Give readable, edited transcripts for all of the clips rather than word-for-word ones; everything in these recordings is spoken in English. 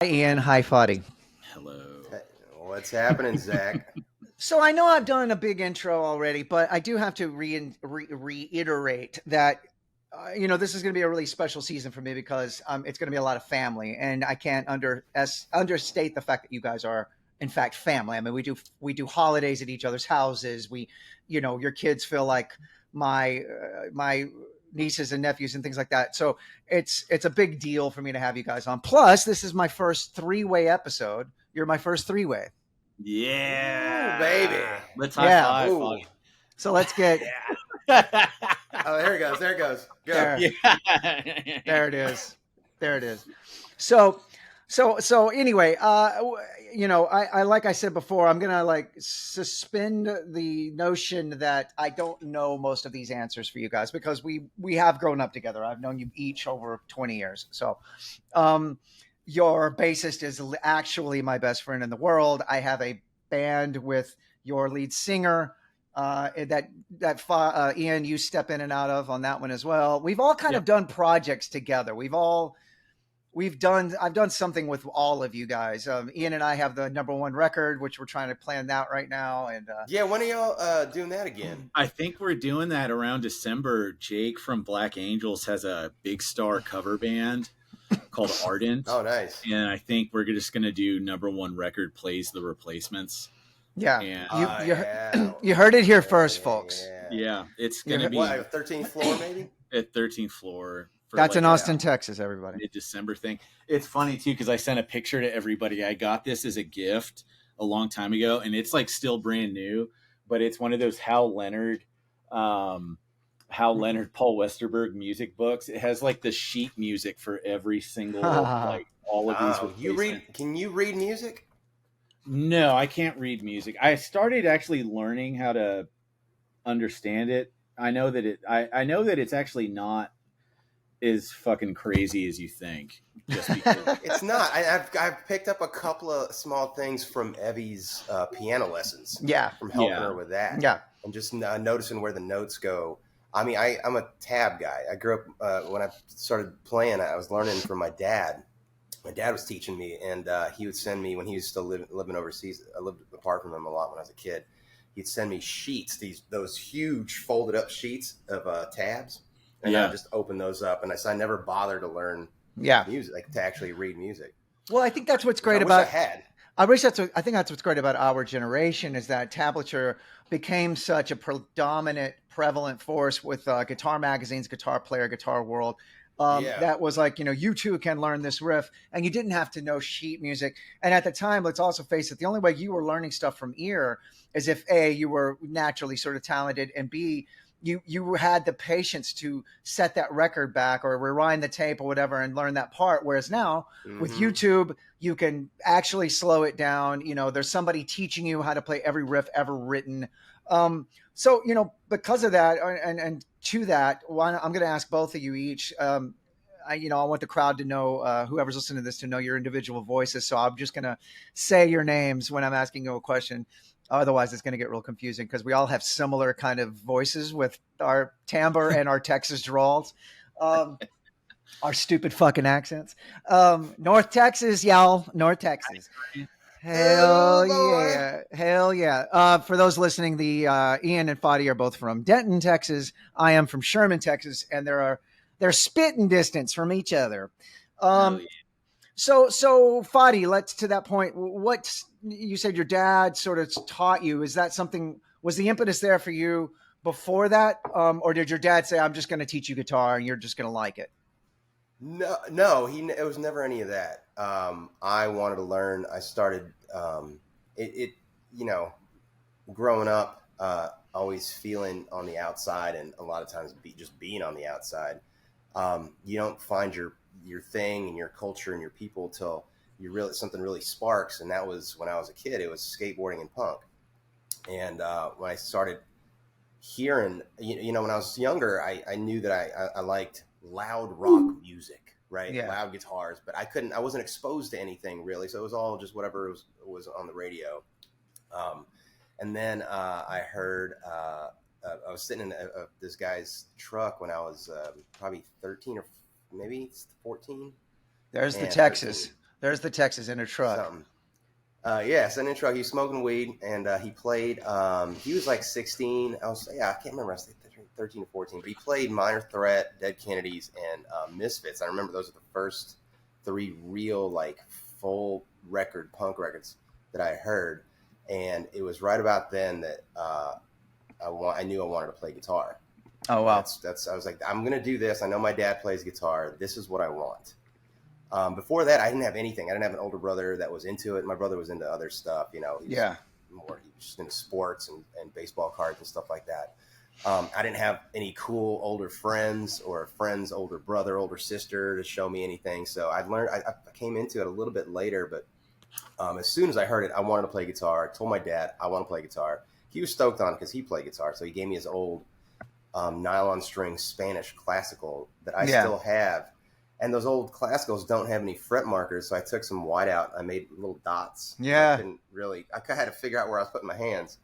Hi, Ian. Hi, Fadi. Hello. Hey, what's happening, Zach? So I know I've done a big intro already, but I do have to reiterate that this is going to be a really special season for me because it's going to be a lot of family, and I can't understate the fact that you guys are in fact family. I mean, we do holidays at each other's houses. Your kids feel like my nieces and nephews and things like that. So it's a big deal for me to have you guys on. Plus, this is my first three-way episode. You're my first three-way. Ooh, Yeah. baby. Let's high Yeah. five. Ooh. So let's get Yeah. Oh, there it goes. There it goes. Go. there. Yeah. There it is. There it is. So, so anyway, I like I said before, I'm gonna like suspend the notion that I don't know most of these answers for you guys because we have grown up together. I've known you each over 20 years. So, um, your bassist is actually my best friend in the world. I have a band with your lead singer Ian, you step in and out of on that one as well. We've all kind Yep. of done projects together. I've done something with all of you guys. Ian and I have the number one record, which we're trying to plan out right now. And Yeah, when are y'all doing that again? I think we're doing that around December. Jake from Black Angels has a big star cover band called Ardent. Oh, nice. And I think we're just going to do number one record plays the replacements. yeah, And Yeah. you heard it here Yeah, first, yeah, folks. yeah, it's going to be What, 13th floor maybe? at 13th floor for That's like in a Austin, Texas, everybody. mid-December thing. It's funny too because I sent a picture to everybody. I got this as a gift a long time ago, and it's like still brand new, but it's one of those Hal Leonard, Paul Westerberg music books. It has like the sheet music for every single like all of these Oh, you read? replacements. Can you read music? No, I can't read music. I started actually learning how to understand it. I know that it's actually not as fucking crazy as you think. Just because It's not. I've picked up a couple of small things from Evie's piano lessons yeah, from helping Yeah. her with that. yeah. And just noticing where the notes go. I mean, I'm a tab guy. I grew up when I started playing. I was learning from my dad. My dad was teaching me, and he would send me when he was still living overseas. I lived apart from him a lot when I was a kid. He'd send me sheets, those huge folded up sheets of tabs, and Yeah. I'd just open those up. And I never bothered to learn Yeah. music, like to actually read music. Well, I think that's what's great I wish about I had. I think that's what's great about our generation is that tablature became such a predominant, prevalent force with guitar magazines, Guitar Player, Guitar World. Yeah. That was like, you too can learn this riff, and you didn't have to know sheet music. And at the time, let's also face it, the only way you were learning stuff from ear is if A, you were naturally sort of talented, and B, you had the patience to set that record back or rewind the tape or whatever and learn that part. Whereas now with Mhm. YouTube, you can actually slow it down. There's somebody teaching you how to play every riff ever written. So because of that, and to that, I'm going to ask both of you each. I want the crowd to know, whoever's listening to this, to know your individual voices. So I'm just going to say your names when I'm asking you a question. Otherwise, it's going to get real confusing because we all have similar kind of voices with our timbre and our Texas drawls. Our stupid fucking accents. North Texas, y'all. North Texas. Hell Oh, boy. yeah. Hell yeah. For those listening, the Ian and Fadi are both from Denton, Texas. I am from Sherman, Texas, and they're spitting distance from each other. Hell yeah. So Fadi, let's to that point. What you said your dad sort of taught you, is that something, was the impetus there for you before that? Or did your dad say, I'm just going to teach you guitar and you're just going to like it? No, it was never any of that. I wanted to learn. I started it you know, growing up, always feeling on the outside, and a lot of times just being on the outside. You don't find your thing and your culture and your people till something really sparks. And that was when I was a kid. It was skateboarding and punk. And when I started hearing, when I was younger, I knew that I liked loud rock music, right? Yeah. Loud guitars, but I wasn't exposed to anything really. So it was all just whatever was on the radio. And then I heard, I was sitting in this guy's truck when I was probably 13 or maybe 14. There's the Man, Texas. 13. There's the Texas in a truck. something. Yeah, sitting in a truck. He was smoking weed, and he played. He was like 16. I can't remember. I was 13 or 14. But he played Minor Threat, Dead Kennedys, and Misfits. I remember those are the first 3 real like full record punk records that I heard, and it was right about then that I knew I wanted to play guitar. Oh wow. That's I was like, I'm gonna do this. I know my dad plays guitar. This is what I want. Before that, I didn't have anything. I didn't have an older brother that was into it. My brother was into other stuff. You know, he was just into sports and baseball cards and stuff like that. I didn't have any cool older friends or a friend's older brother, older sister to show me anything. So I came into it a little bit later, but as soon as I heard it, I wanted to play guitar. I told my dad I want to play guitar. He was stoked on it because he played guitar. So he gave me his old nylon string Spanish classical that I still have. And those old classicals don't have any fret markers, so I took some whiteout. I made little dots. Yeah. I had to figure out where I was putting my hands.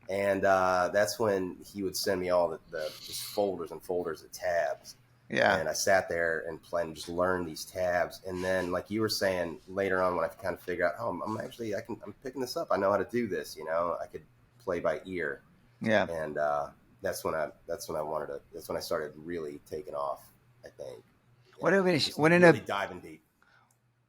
And that's when he would send me all the just folders and folders of tabs. Yeah. And I sat there and just learned these tabs. And then, like you were saying later on, when I kind of figured out, I'm picking this up. I know how to do this. You know, I could play by ear. Yeah. And that's when I started really taking off, I think. Wouldn't Really diving deep.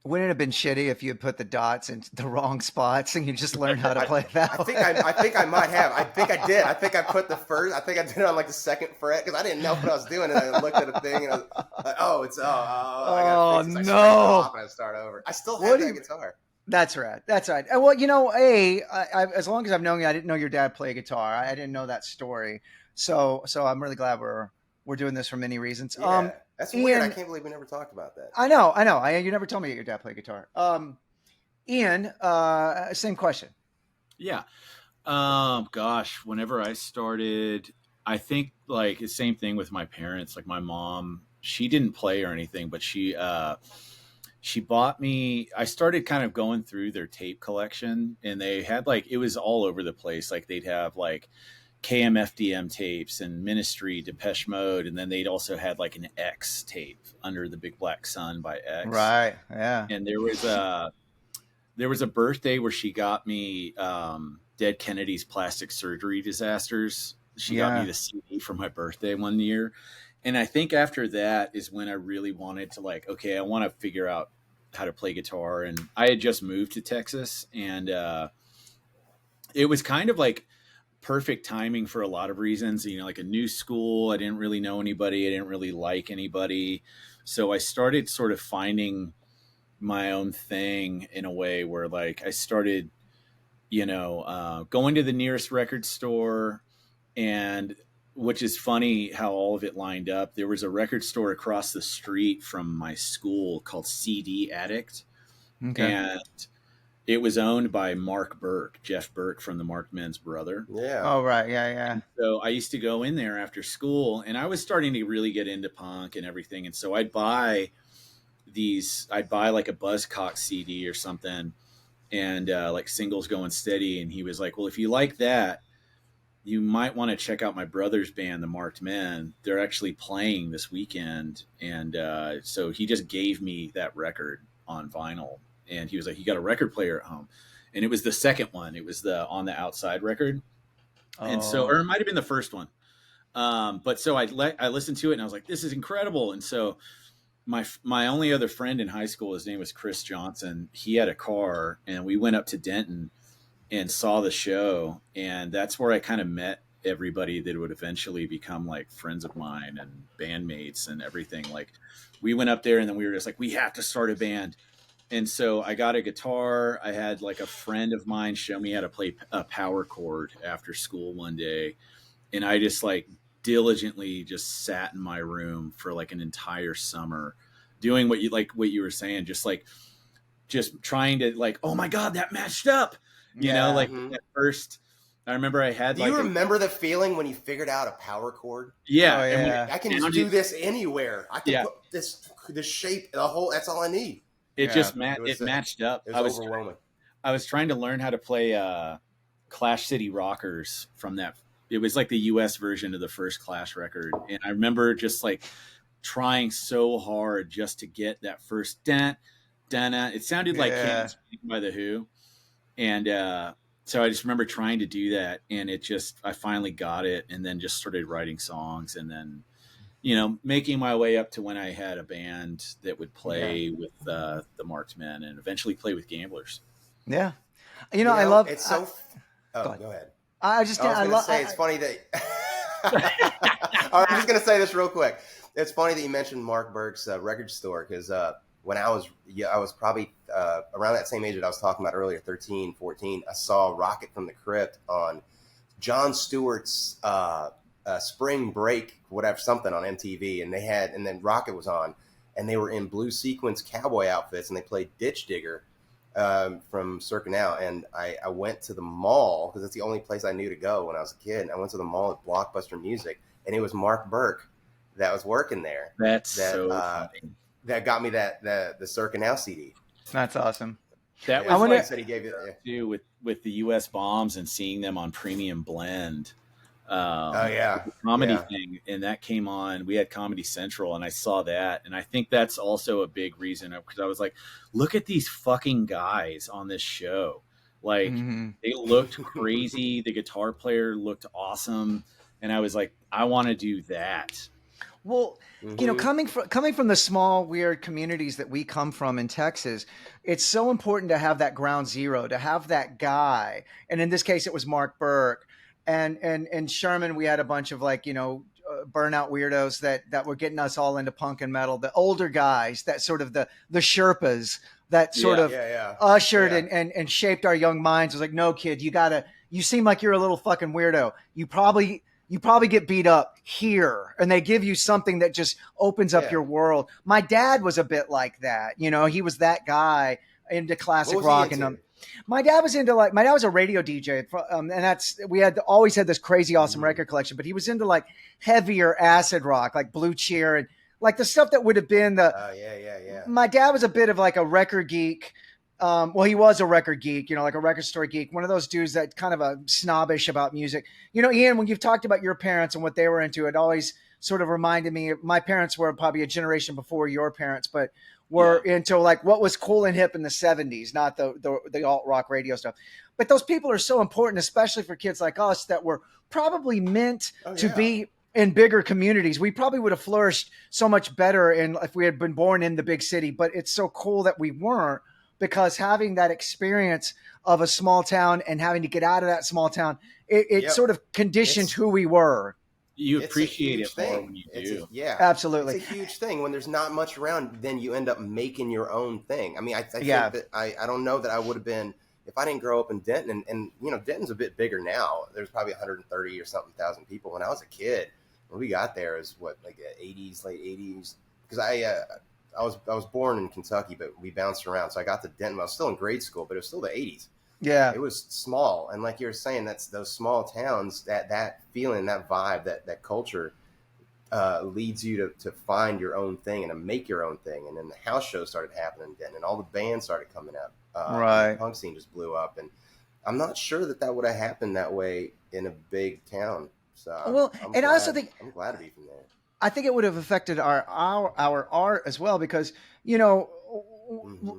Wouldn't it have been shitty if you had put the dots in the wrong spots and you just learned how to play that? I think I might have. I think I did. I think I put I think I did it on like the 2nd fret because I didn't know what I was doing, and I looked at the thing and I was like, I gotta fix this. I start and I start over. I still have that guitar. That's right. That's right. Well, you know, as long as I've known you, I didn't know your dad played guitar. I didn't know that story. So I'm really glad we're doing this for many reasons. Yeah. That's weird. I can't believe we never talked about that. I know. You never told me that your dad played guitar. Ian, same question. Yeah. Gosh, whenever I started, I think like the same thing with my parents. Like my mom, she didn't play or anything, but she bought me. I started kind of going through their tape collection, and they had it was all over the place. Like they'd have KMFDM tapes and Ministry, Depeche Mode, and then they'd also had an X tape, Under the Big Black Sun by X. Right. Yeah. And there was a birthday where she got me Dead Kennedy's Plastic Surgery Disasters. She got me the CD for my birthday one year. And I think after that is when I really wanted to okay, I want to figure out how to play guitar. And I had just moved to Texas, and it was kind of perfect timing for a lot of reasons. You know, a new school. I didn't really know anybody. I didn't really like anybody. So I started sort of finding my own thing in a way where I started, going to the nearest record store, and which is funny how all of it lined up. There was a record store across the street from my school called CD Addict. Okay. And it was owned by Mark Burke, Jeff Burke from the Marked Men's brother. Yeah. Oh, right. Yeah. So I used to go in there after school, and I was starting to really get into punk and everything. And so I'd buy a Buzzcock CD or something, and Singles Going Steady. And he was like, well, if you like that, you might want to check out my brother's band, the Marked Men. They're actually playing this weekend. And so he just gave me that record on vinyl. And he was like, you got a record player at home. And it was the second one. It was the On the Outside record. Oh. And so, or it might've been the first one. But so I listened to it, and I was like, this is incredible. And so my only other friend in high school, his name was Chris Johnson. He had a car, and we went up to Denton and saw the show. And that's where I kind of met everybody that would eventually become friends of mine and bandmates and everything. We went up there, and then we were just we have to start a band. And so I got a guitar. I had a friend of mine show me how to play a power chord after school one day. And I just diligently just sat in my room for an entire summer doing what you were saying, just trying to oh my God, that matched up, you know, at first I remember I had do you remember the feeling when you figured out a power chord? Yeah. Oh, yeah. I can just do this anywhere. I can put this shape, the whole, that's all I need. It just matched up. It was overwhelming. I was trying to learn how to play Clash City Rockers from that. It was the US version of the first Clash record. And I remember just trying so hard just to get that first dent, Dana. It sounded like Yeah. Can't Speak by The Who. And so I just remember trying to do that, and I finally got it, and then just started writing songs, and then, making my way up to when I had a band that would Yeah. play with the Marked Men and eventually play with Gamblers. Yeah. You I know, love. it's so. Go Oh, ahead. go ahead. I just I was I going to love. say it's funny that. I'm just going to say this real quick. It's funny that you mentioned Mark Burke's record store because when I was probably around that same age that I was talking about earlier, 13, 14. I saw Rocket from the Crypt on Jon Stewart's Spring Break, whatever, something on MTV, and then Rocket was on, and they were in blue sequins cowboy outfits, and they played Ditch Digger from Circa Now, and I went to the mall because it's the only place I knew to go when I was a kid. And I went to the mall at Blockbuster Music, and it was Mark Burke that was working there. That's so funny. That got me the Circa Now CD. That's awesome. That Yeah, was he like said he gave it. too with the U.S. Bombs and seeing them on Premium Blend. Oh yeah, comedy yeah. thing, and that came on. We had Comedy Central, and I saw that, and I think that's also a big reason because I was like, look at these fucking guys on this show. Like they looked crazy. The guitar player looked awesome, and I was like, I want to do that. Well, coming from the small weird communities that we come from in Texas, it's so important to have that ground zero, to have that guy. And in this case, it was Mark Burke. And Sherman, we had a bunch of burnout weirdos that were getting us all into punk and metal. The older guys, that sort of the Sherpas that sort of ushered and shaped our young minds. It was like, no, kid, you seem like you're a little fucking weirdo. You probably get beat up here, and they give you something that just opens up your world. My dad was a bit like that. He was that guy into classic rock. And my dad was a radio DJ, and we had always had this crazy awesome record collection. But he was into like heavier acid rock, like Blue Cheer, and like the stuff that would have been the. My dad was a bit of like a record geek. Well, he was a record geek, like a record store geek, one of those dudes that kind of a snobbish about music. Ian, when you've talked about your parents and what they were into, it always sort of reminded me. My parents were probably a generation before your parents, but were into like what was cool and hip in the 70s, not the alt rock radio stuff. But those people are so important, especially for kids like us that were probably meant to be in bigger communities. We probably would have flourished so much better if we had been born in the big city, but it's so cool that we weren't, because having that experience of a small town and having to get out of that small town, it sort of conditioned who we were. You appreciate it more when you do. Absolutely. It's a huge thing. When there's not much around, then you end up making your own thing. I mean, I think that I don't know that I would have been, if I didn't grow up in Denton, and Denton's a bit bigger now. There's probably 130 or something thousand people. When I was a kid, when we got there, it was late 80s, because I was born in Kentucky, but we bounced around. So I got to Denton. I was still in grade school, but it was still the 80s. Yeah. It was small. And like you were saying, that's those small towns, that feeling, that vibe, that culture leads you to find your own thing and to make your own thing. And then the house shows started happening then, and all the bands started coming up. Right. The punk scene just blew up. And I'm not sure that would have happened that way in a big town. So I also think I'm glad to be from there. I think it would have affected our art as well, because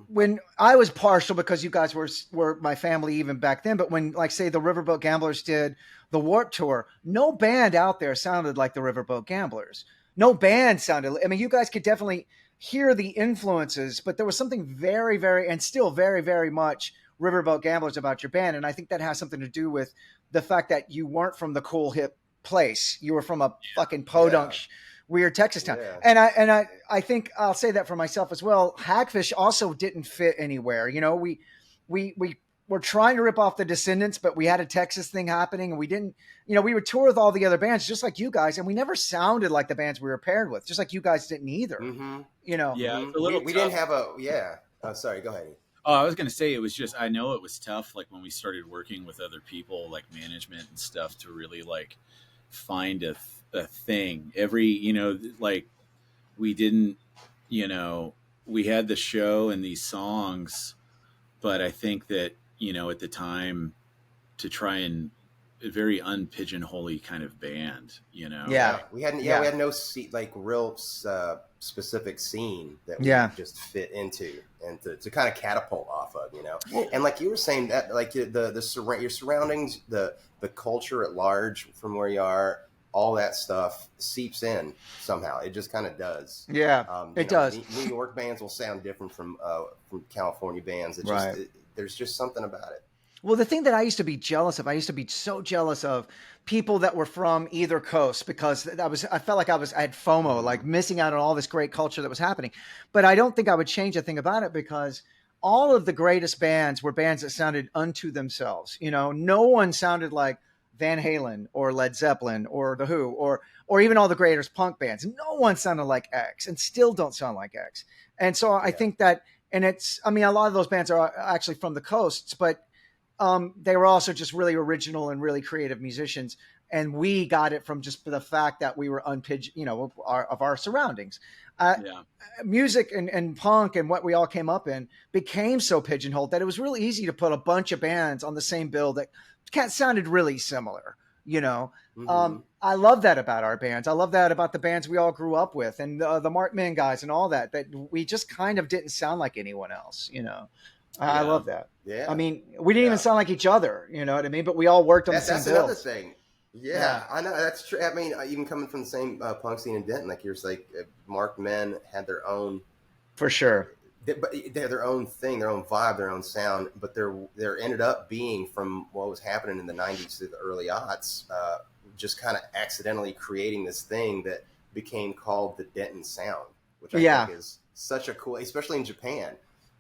when I was partial, because you guys were my family even back then, but when, like, say, the Riverboat Gamblers did the Warped Tour, no band out there sounded like the Riverboat Gamblers. No band sounded. I mean, you guys could definitely hear the influences, but there was something very, very, and still very, very much Riverboat Gamblers about your band, and I think that has something to do with the fact that you weren't from the cool hip place. You were from a fucking podunk. Weird Texas town. Yeah. And I think I'll say that for myself as well. Hagfish also didn't fit anywhere. We were trying to rip off the Descendants, but we had a Texas thing happening, and we didn't, we would tour with all the other bands just like you guys, and we never sounded like the bands we were paired with, just like you guys didn't either. Mm-hmm. We didn't have sorry, go ahead. Oh, I was going to say, it was just, I know it was tough, like when we started working with other people, like management and stuff, to really like find a thing. Like we didn't, we had the show and these songs, but I think that, at the time, to try and a very unpigeonholy kind of band, you know. Yeah. We had Yeah. we had no like real specific scene that we Yeah. just fit into and to kind of catapult off of, you know. Well, And like you were saying, that like your surroundings, the culture at large from where you are, all that stuff seeps in somehow. It just kind of does. yeah, You it know, does. New York bands will sound different from California bands. It Right. just there's just something about it. Well, the thing that I used to be jealous of, I used to be so jealous of people that were from either coast because I felt like I had FOMO, like missing out on all this great culture that was happening. But I don't think I would change a thing about it because all of the greatest bands were bands that sounded unto themselves. You know, no one sounded like Van Halen or Led Zeppelin or The Who or even all the greatest punk bands. No one sounded like X and still don't sound like X. And so I think that, and I mean, a lot of those bands are actually from the coasts, but they were also just really original and really creative musicians. And we got it from just the fact that we were of our surroundings. Yeah. Music and punk and what we all came up in became so pigeonholed that it was really easy to put a bunch of bands on the same bill that sounded really similar, you know. I love that about our bands. I love that about the bands we all grew up with and the Mark Mann guys and all that we just kind of didn't sound like anyone else, you know. I love that. Yeah. I mean, we didn't even sound like each other, you know what I mean? But we all worked on the same That's bills. another thing. Yeah, I know that's true. I mean, even coming from the same punk scene in Denton, like you're like Mark Men had their own, for sure. But they're their own thing, their own vibe, their own sound. But they're ended up being from what was happening in the '90s to the early aughts, just kind of accidentally creating this thing that became called the Denton Sound, which I think is such a cool, especially in Japan.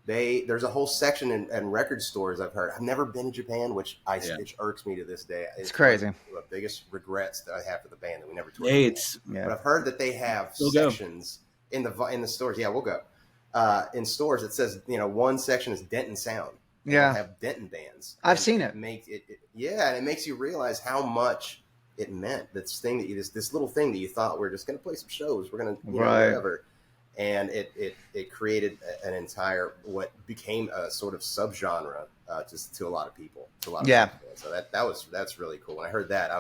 There's a whole section in record stores I've heard. I've never been to Japan, which it irks me to this day. It's crazy. One of the biggest regrets that I have for the band that we never toured. Hey, but I've heard that they have sections in the stores. Yeah, we'll go. In stores, it says one section is Denton Sound. Yeah, have Denton bands. I've seen it. And it makes you realize how much it meant. This little thing that you thought we're just going to play some shows. We're going to whatever. And it created an entire what became a sort of subgenre just to a lot of people. To a lot of people. So that's really cool. When I heard that,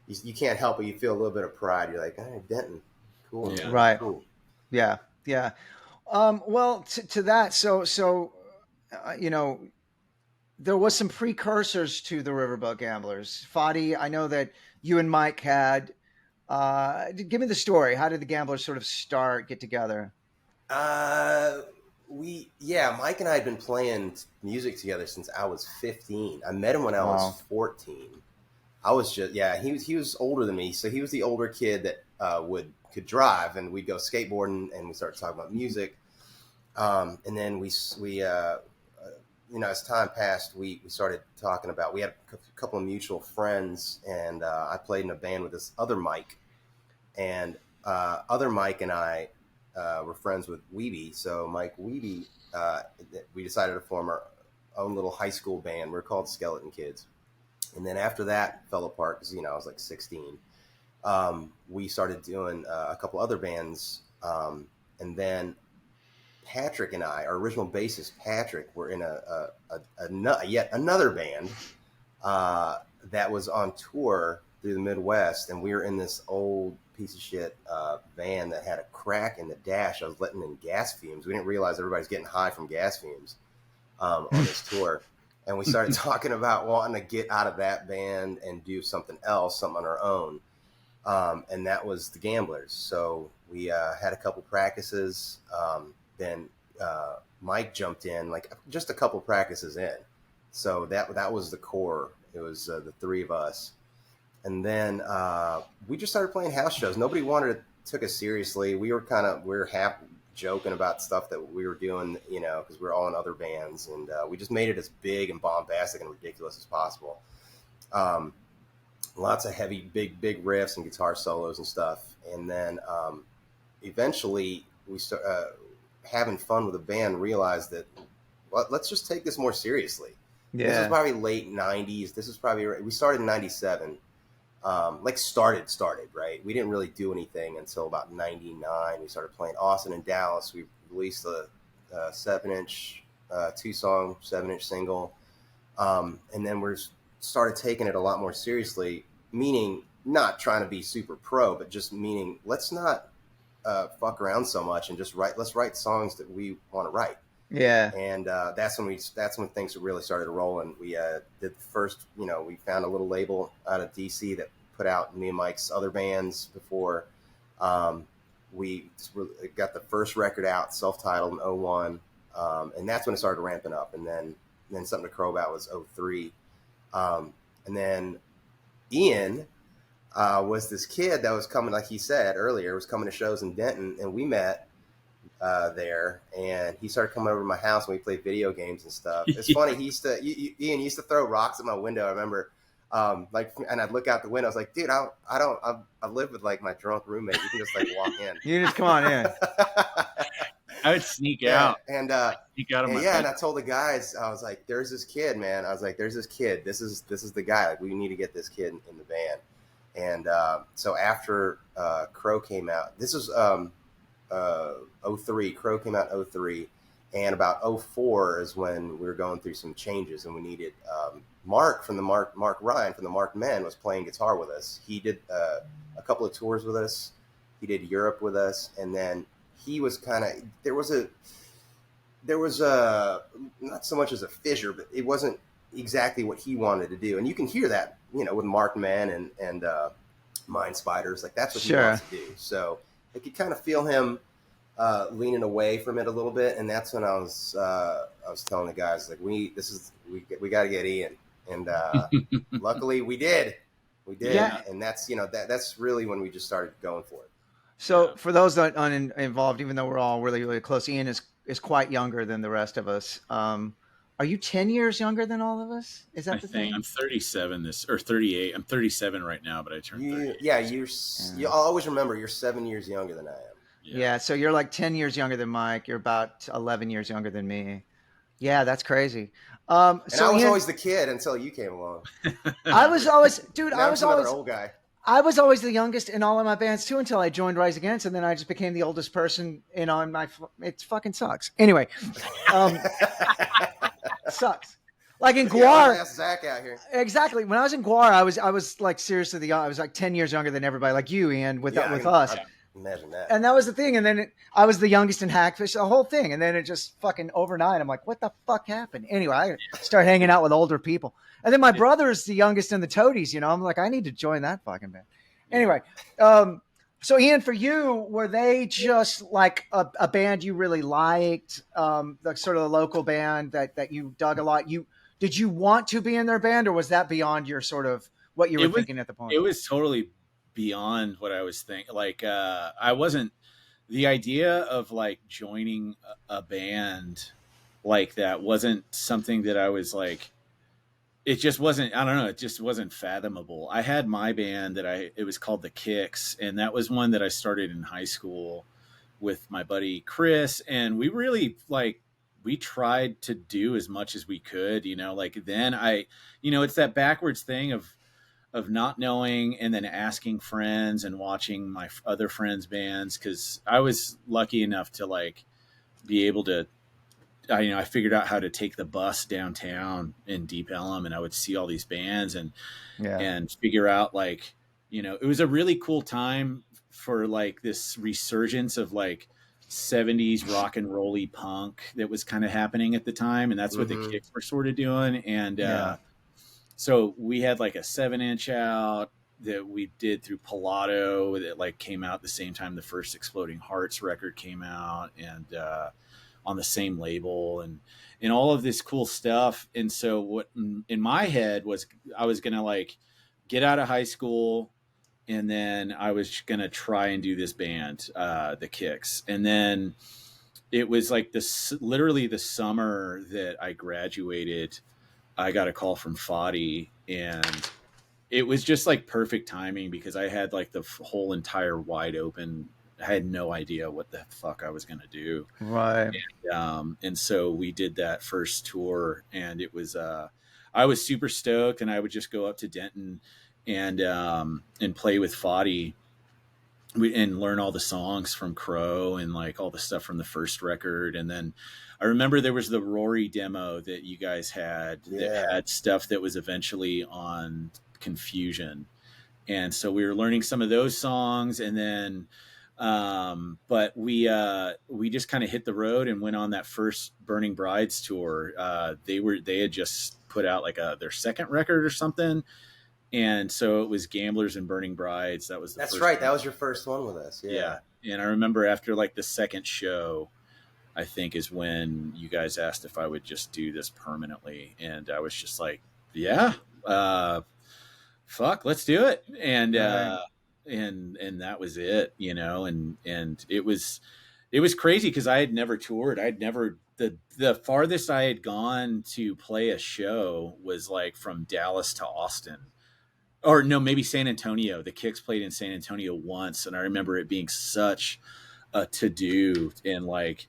you can't help but you feel a little bit of pride. You're like, oh, Denton, cool, right? Cool. Yeah. Well, to that, so there was some precursors to the Riverboat Gamblers. Fadi, I know that you and Mike had. Give me the story. How did the Gamblers sort of get together? Mike and I had been playing music together since I was 15. I met him when I was 14. I was he was older than me, so he was the older kid that could drive, and we'd go skateboarding, and we started talking about music. And then we as time passed, we started talking about, we had a couple of mutual friends, and I played in a band with this other Mike, and other Mike and I were friends with Weeby. So Mike Weeby, we decided to form our own little high school band. We're called Skeleton Kids. And then after that fell apart because, I was like 16. We started doing a couple other bands, and then Patrick and I, our original bassist Patrick, were in yet another band that was on tour through the Midwest, and we were in this old piece of shit van that had a crack in the dash. I was letting in gas fumes. We didn't realize everybody's getting high from gas fumes on this tour, and we started talking about wanting to get out of that band and do something else, something on our own, and that was the Gamblers. So we had a couple practices. Then Mike jumped in like just a couple practices in. So that was the core. It was the three of us. And then we just started playing house shows. Nobody took us seriously. We were half joking about stuff that we were doing, because we were all in other bands. And we just made it as big and bombastic and ridiculous as possible. Lots of heavy, big riffs and guitar solos and stuff. And then eventually we started having fun with the band, realized that let's just take this more seriously. Yeah. This was probably late 90s. This is probably, we started in 97. Started, right? We didn't really do anything until about 99. We started playing Austin and Dallas. We released a 7-inch, 2-song, 7-inch single. And then we started taking it a lot more seriously, meaning not trying to be super pro, but just meaning let's not fuck around so much and just let's write songs that we want to write. Yeah. And that's when things really started rolling. We did the first, we found a little label out of DC that put out me and Mike's other bands before. We got the first record out, self-titled, in 01. And that's when it started ramping up. And then Something to Crow About was 03. And then Ian was this kid that was coming, like he said earlier, was coming to shows in Denton, and we met there, and he started coming over to my house and we played video games and stuff. It's funny, Ian used to throw rocks at my window. I remember, and I'd look out the window. I was like, dude, I live with like my drunk roommate. You can just like walk in. You just come on in. I would sneak out. And sneak out of my and I told the guys, I was like, there's this kid, man. I was like, there's this kid. This is the guy. Like, we need to get this kid in the band. And so after Crow came out, this was 03. Crow came out 03. And about 04 is when we were going through some changes, and we needed Mark Ryan from the Mark Men was playing guitar with us. He did a couple of tours with us. He did Europe with us, and then he was kind of there was a not so much as a fissure, but it wasn't exactly what he wanted to do. And you can hear that, with Mark Men and Mind Spiders, like that's what he wants to do. So I could kind of feel him leaning away from it a little bit, and that's when I was telling the guys, like, we got to get Ian, and luckily we did, Yeah. and that's that's really when we just started going for it. So for those that aren't involved, even though we're all really, really close, Ian is quite younger than the rest of us. Are you 10 years younger than all of us? Is that the thing? I'm 37 or 38. I'm 37 right now, but I turned 38. Yeah, I'll always remember you're 7 years younger than I am. Yeah, so you're like 10 years younger than Mike. You're about 11 years younger than me. Yeah, that's crazy. And I was always the kid until you came along. I was always, dude, Now I was I'm another always old guy. I was always the youngest in all of my bands too until I joined Rise Against, and then I just became the oldest person in on my. It fucking sucks. Anyway, sucks. Like in Guar, Zach out here. Exactly. When I was in Guar, I was like seriously I was like 10 years younger than everybody, like you, Ian, with us. Imagine that. And that was the thing. And then I was the youngest in Hackfish, the whole thing. And then it just fucking overnight, I'm like, what the fuck happened? Anyway, I start hanging out with older people. And then my brother's the youngest in the Toadies, I'm like, I need to join that fucking band. Anyway, so Ian, for you, were they just like a band you really liked, the sort of the local band that you dug a lot? Did you want to be in their band, or was that beyond your sort of what you were thinking at the point? It was totally beyond what I was thinking. Like, I wasn't, the idea of like joining a band like that wasn't something that I was like, it just wasn't, I don't know, it just wasn't fathomable. I had my band it was called The Kicks, and that was one that I started in high school with my buddy Chris, and we really we tried to do as much as we could, like then it's that backwards thing of not knowing and then asking friends and watching my other friends' bands. Cause I was lucky enough to like be able to, I figured out how to take the bus downtown in Deep Ellum, and I would see all these bands and figure out it was a really cool time for like this resurgence of like 70s rock and rolly punk that was kind of happening at the time. And that's what the Kicks were sort of doing. And, so we had like a 7-inch out that we did through Pilato that like came out the same time the first Exploding Hearts record came out, and, on the same label and all of this cool stuff. And so what in my head was I was going to like get out of high school, and then I was going to try and do this band, The Kicks. And then it was like literally the summer that I graduated, I got a call from Fadi, and it was just like perfect timing because I had like the whole entire wide open. I had no idea what the fuck I was going to do. Right. And so we did that first tour, and it was, I was super stoked, and I would just go up to Denton and play with Fadi and learn all the songs from Crow and like all the stuff from the first record. And then I remember there was the Rory demo that you guys had that Yeah. had stuff that was eventually on Confusion. And so we were learning some of those songs, and then but we just kind of hit the road and went on that first Burning Brides tour. They had just put out like their second record or something, and so it was Gamblers and Burning Brides. That was the That's first right. one. That was your first one with us. Yeah. And I remember after like the second show, I think is when you guys asked if I would just do this permanently, and I was just like, yeah, fuck, let's do it. And Right. and that was it, you know. And it was crazy because I had never toured. I'd never the farthest I had gone to play a show was like from Dallas to Austin, or no, maybe San Antonio. The Kicks played in San Antonio once, and I remember it being such a to do, and like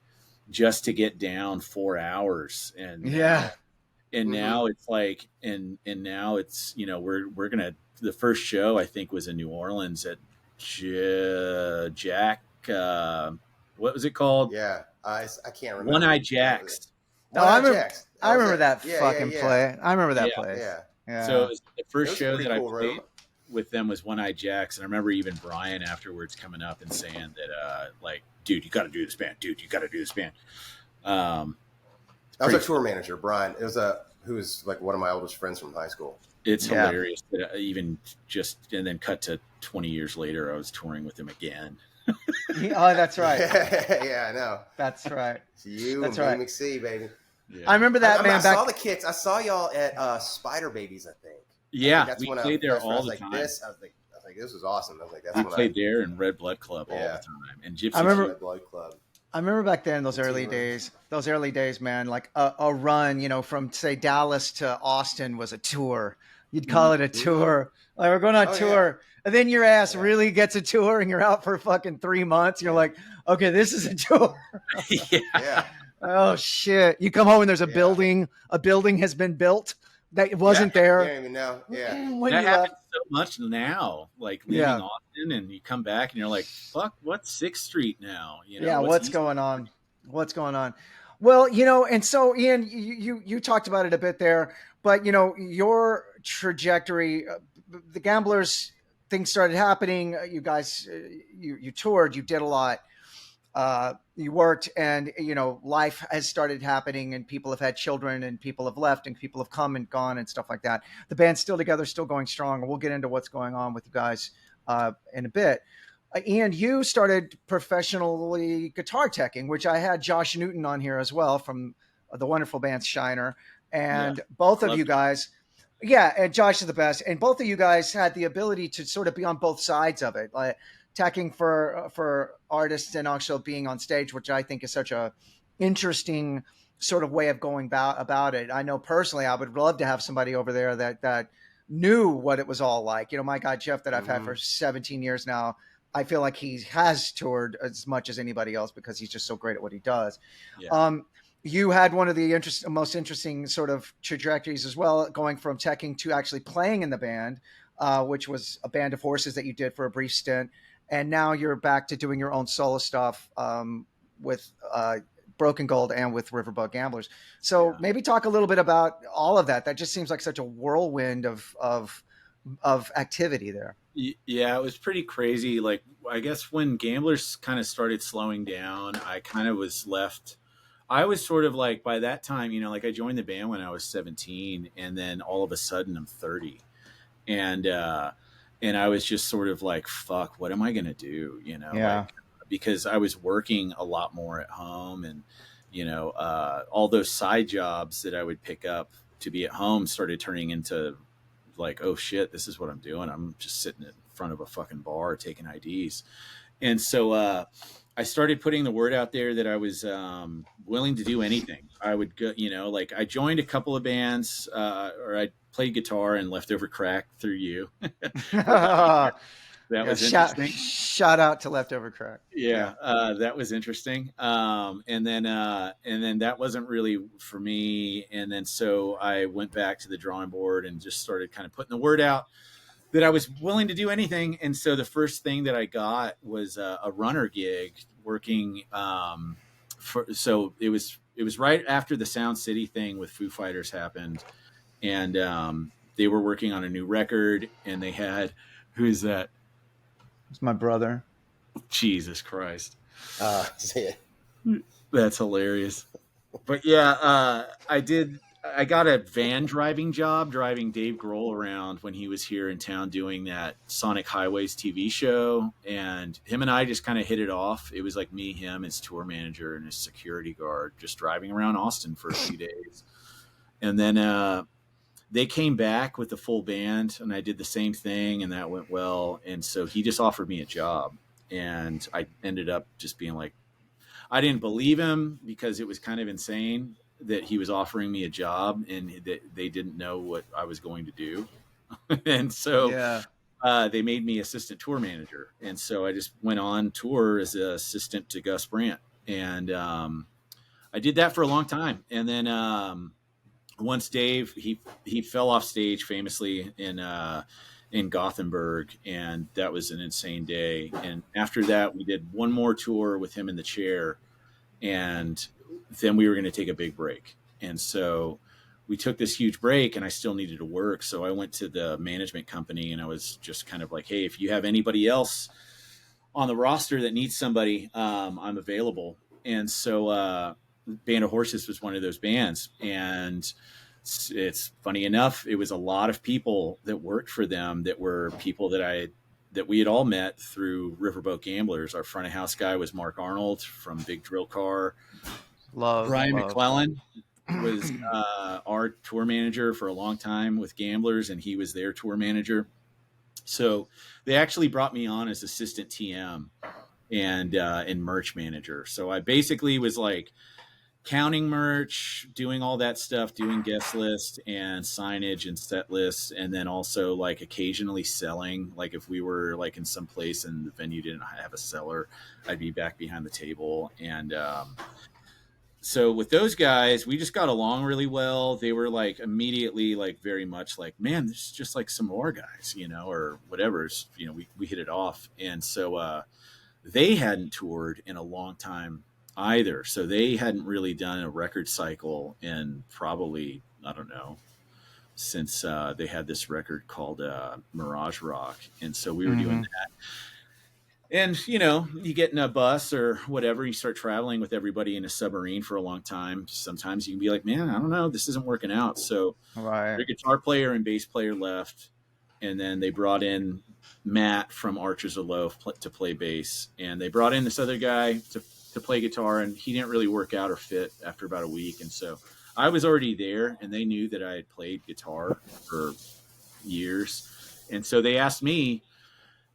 just to get down 4 hours. And Yeah. and Mhm. now it's like, and now it's, you know, we're gonna, the first show I think was in New Orleans at Jack, what was it called? Yeah. I can't remember. One Eye Jacks. Oh, I remember- Jacks. I remember that Yeah, fucking yeah. play. I remember that Yeah. place. Yeah. Yeah. So it was the It first was show pretty that cool I played room. with them was One Eye Jacks, and I remember even Brian afterwards coming up and saying that, like, dude, you got to do this band. Dude, you got to do this band. I was Pretty- a tour manager, Brian. It was who was like one of my oldest friends from high school. It's Yeah. hilarious that even just, and then cut to 20 years later, I was touring with him again. Oh, that's right. Yeah, I know. That's right. It's you That's and right. Billy McSee, baby. Yeah. I remember that I man saw back. the Kicks. I saw y'all at Spider Babies, I think. Yeah, That's we when played there that's when I all was the like, time. I was like, this was awesome. I was like, that's We when played there in Red Blood Club all Yeah. the time, and Gypsy. I remember- Red Blood Club. I remember back then, those early days, man, like a run, you know, from say Dallas to Austin was a tour. You'd call it a tour. Like, we're going on Oh, tour. And then your ass Yeah. really gets a tour and you're out for fucking 3 months. You're like, okay, this is a tour. yeah. Yeah. Oh shit. You come home and there's a Yeah. building has been built that wasn't Yeah. there. You don't even know. Yeah. When That you happens left. so much now. Like leaving Yeah. Austin, and you come back and you're like, "Fuck, what's 6th Street now?" You know, Yeah, what's East- going on? What's going on? Well, you know, and so Ian, you talked about it a bit there, but you know, your trajectory, the Gamblers, things started happening. You guys, you toured, you did a lot, you worked, and you know, life has started happening, and people have had children, and people have left, and people have come and gone, and stuff like that. The band's still together, still going strong, and we'll get into what's going on with you guys in a bit. And you started professionally guitar teching, which I had Josh Newton on here as well from the wonderful band Shiner. And both of Love you it. guys, yeah, and Josh is the best. And both of you guys had the ability to sort of be on both sides of it, like teching for artists and also being on stage, which I think is such a interesting sort of way of going about it. I know personally, I would love to have somebody over there that knew what it was all like. You know, my guy Jeff that I've had for 17 years now, I feel like he has toured as much as anybody else because he's just so great at what he does. Yeah. You had one of the most interesting sort of trajectories as well, going from teching to actually playing in the band, which was a Band of Horses that you did for a brief stint. And now you're back to doing your own solo stuff with Broken Gold and with Riverboat Gamblers. So Yeah. maybe talk a little bit about all of that. That just seems like such a whirlwind of activity there. Yeah, it was pretty crazy. Like, I guess when Gamblers kind of started slowing down, I kind of was left. I was sort of like, by that time, you know, like I joined the band when I was 17, and then all of a sudden I'm 30, and I was just sort of like, fuck, what am I gonna do? You know, Yeah. like, because I was working a lot more at home, and you know, all those side jobs that I would pick up to be at home started turning into like, oh shit, this is what I'm doing. I'm just sitting in front of a fucking bar taking IDs. And so I started putting the word out there that I was willing to do anything. I would go, you know, like I joined a couple of bands, or I played guitar and Leftover Crack through you. That was interesting. Shout out to Leftover Crack. Yeah, that was interesting. And then that wasn't really for me. And then so I went back to the drawing board and just started kind of putting the word out that I was willing to do anything. And so the first thing that I got was a runner gig working. So it it was right after the Sound City thing with Foo Fighters happened, and they were working on a new record, and they had, who's that? It's my brother. Jesus Christ. See it. That's hilarious. But yeah, I got a van driving job driving Dave Grohl around when he was here in town doing that Sonic Highways TV show. And him and I just kind of hit it off. It was like me, him, his tour manager, and his security guard just driving around Austin for a few days. And then they came back with the full band, and I did the same thing, and that went well. And so he just offered me a job. And I ended up just being like, I didn't believe him because it was kind of insane that he was offering me a job and that they didn't know what I was going to do. And so they made me assistant tour manager. And so I just went on tour as an assistant to Gus Brandt. And I did that for a long time. And then once Dave, he fell off stage famously in Gothenburg, and that was an insane day. And after that, we did one more tour with him in the chair, and then we were going to take a big break. And so we took this huge break, and I still needed to work. So I went to the management company, and I was just kind of like, hey, if you have anybody else on the roster that needs somebody, I'm available. And so Band of Horses was one of those bands. And it's funny enough, it was a lot of people that worked for them that were people that we had all met through Riverboat Gamblers. Our front of house guy was Mark Arnold from Big Drill Car. Brian McClellan was our tour manager for a long time with Gamblers, and he was their tour manager. So they actually brought me on as assistant TM and merch manager. So I basically was like counting merch, doing all that stuff, doing guest list and signage and set lists, and then also like occasionally selling. Like if we were like in some place and the venue didn't have a seller, I'd be back behind the table. And so with those guys, we just got along really well. They were like immediately like very much like, man, this is just like some more guys, you know, or whatever. You know, we hit it off. And so they hadn't toured in a long time either. So they hadn't really done a record cycle in probably, I don't know, since they had this record called Mirage Rock. And so we were doing that. And, you know, you get in a bus or whatever, you start traveling with everybody in a submarine for a long time. Sometimes you can be like, man, I don't know, this isn't working out. So the guitar player and bass player left. And then they brought in Matt from Archers of Loaf to play bass. And they brought in this other guy to play guitar, and he didn't really work out or fit after about a week. And so I was already there, and they knew that I had played guitar for years. And so they asked me,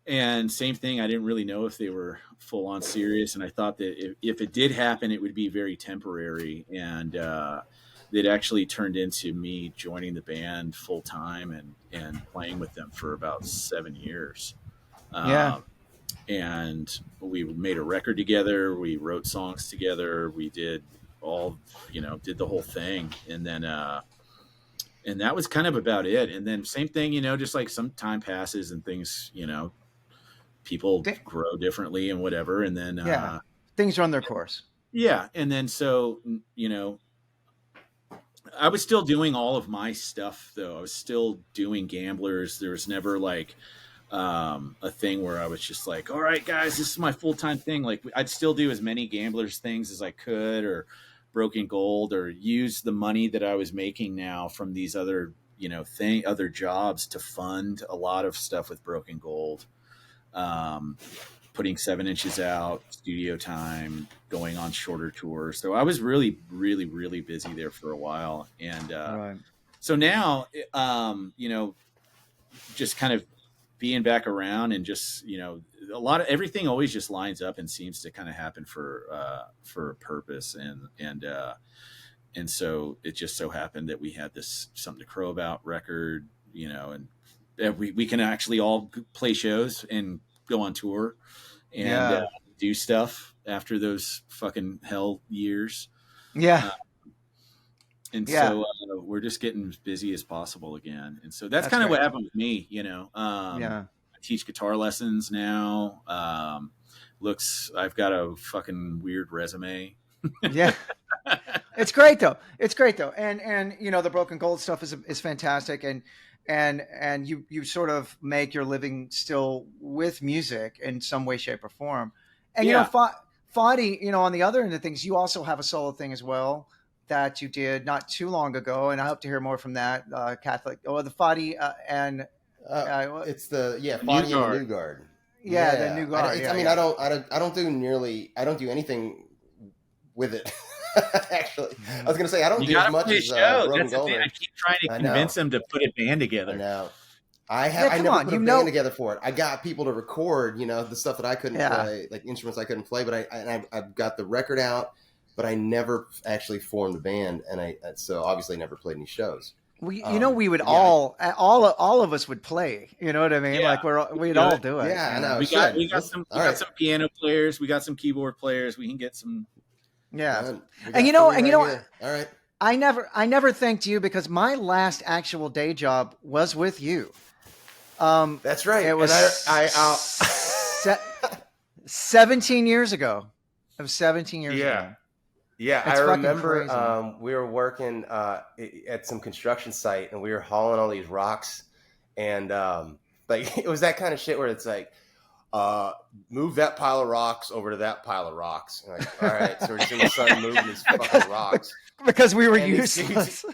and same thing, I didn't really know if they were full on serious. And I thought that if it did happen, it would be very temporary. And it actually turned into me joining the band full time and playing with them for about 7 years. And we made a record together. We wrote songs together. We did all, you know, did the whole thing. And then, and that was kind of about it. And then same thing, you know, just like some time passes and things, you know, people grow differently and whatever. And then, things run their course. Yeah. And then, so, you know, I was still doing all of my stuff though. I was still doing Gamblers. There was never like, a thing where I was just like, all right, guys, this is my full-time thing. Like I'd still do as many Gamblers things as I could, or Broken Gold, or use the money that I was making now from these other, you know, other jobs to fund a lot of stuff with Broken Gold. Putting 7 inches out, studio time, going on shorter tours. So I was really, really, really busy there for a while. And, so now, you know, just kind of being back around and just, you know, a lot of everything always just lines up and seems to kind of happen for a purpose. And so it just so happened that we had this Something to Crow About record, you know, and we can actually all play shows and go on tour and do stuff after those fucking hell years. So we're just getting as busy as possible again. And so that's kind of what happened with me, you know. I teach guitar lessons now. I've got a fucking weird resume. It's great though. It's great though. And you know, the Broken Gold stuff is fantastic. And you sort of make your living still with music in some way, shape, or form. And you know, Fadi, you know, on the other end of things, you also have a solo thing as well that you did not too long ago, and I hope to hear more from that. Catholic, the Fadi It's the Fadi and the New Guard. The New Guard. I mean, I don't do anything with it. Actually, I was gonna say I don't do as much as Broken Gold. I keep trying to convince them to put a band together. I know. I never put a band together for it. I got people to record, you know, the stuff that I couldn't play, like instruments I couldn't play. But I've got the record out, but I never actually formed a band, and so obviously never played any shows. We would all of us would play. You know what I mean? Yeah. Like we'd all do it. Yeah, I know. We got some piano players. We got some keyboard players. We can get some. Yeah, and you know, all right. I never thanked you because my last actual day job was with you. That's right. It was 17 years ago. It was 17 years ago. Yeah, It's I fucking remember crazy. we were working at some construction site, and we were hauling all these rocks, and like it was that kind of shit where it's like, move that pile of rocks over to that pile of rocks. And like, all right, so we're just in the sun moving these fucking rocks Because we were And these useless.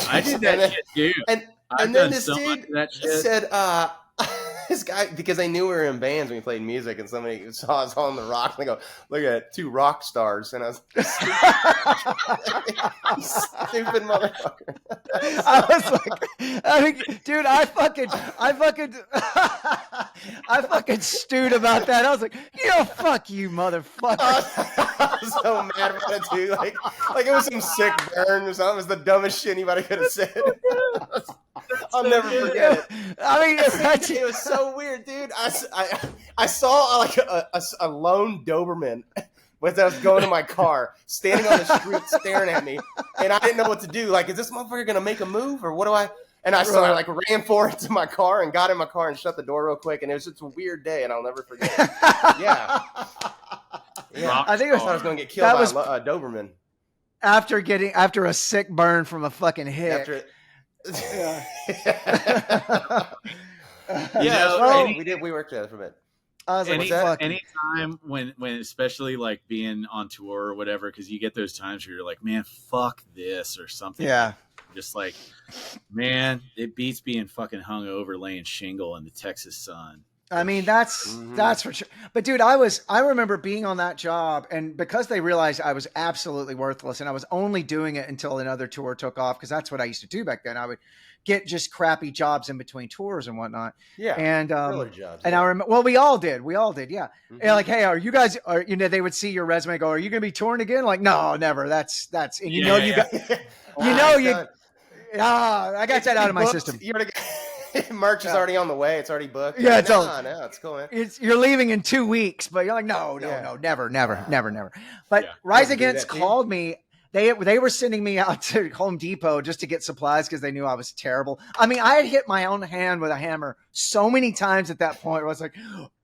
I did that shit too. And I've then done this so much dude of that shit. said, this guy, because I knew we were in bands when we played music, and somebody saw us on the rocks, and they go, look at it, 2 rock stars. And I was stupid motherfucker. I was like, dude, I fucking stewed about that. I was like, fuck you, motherfucker. I was so mad about it too. Like it was some sick burn or something. It was the dumbest shit anybody could have said. I'll never forget it. I mean, It was so weird, dude. I saw like a lone Doberman as I was going to my car, standing on the street, staring at me, and I didn't know what to do. Like, is this motherfucker gonna make a move, or what do I? And I like ran forward to my car and got in my car and shut the door real quick. And it was just a weird day, and I'll never forget it. Yeah. I think I thought I was gonna get killed by a Doberman after a sick burn from a fucking hit. We worked together for a bit. I was like, anytime when especially like being on tour or whatever, because you get those times where you're like, man, fuck this or something. Yeah. Just like, man, it beats being fucking hungover laying shingle in the Texas sun. I mean, that's for sure. But dude, I remember being on that job, and because they realized I was absolutely worthless, and I was only doing it until another tour took off, because that's what I used to do back then. I would get just crappy jobs in between tours and whatnot. Yeah. And jobs, and I remember, well, we all did, yeah. Mhm. And like, hey, are you guys? They would see your resume, go, are you going to be touring again? Like, no, never. That's, and you I got that out of my system. You already merch is already on the way. It's already booked. Yeah, it's no, it's cool, man. You're leaving in 2 weeks, but you're like, no, never. But Rise Against called me. They were sending me out to Home Depot just to get supplies because they knew I was terrible. I mean, I had hit my own hand with a hammer so many times at that point. I was like,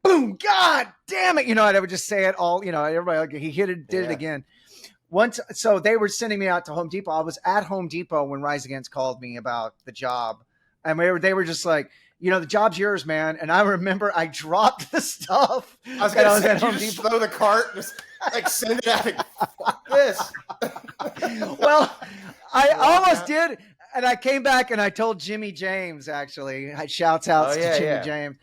boom, God damn it. And I would just say it all, everybody, like, he did it again. So they were sending me out to Home Depot. I was at Home Depot when Rise Against called me about the job. And they were just like, the job's yours, man. And I remember I dropped the stuff. I was going to say, you just throw the cart, just like send it out. Like, fuck this. Well, I almost did. And I came back and I told Jimmy James, actually. Shouts out to Jimmy James.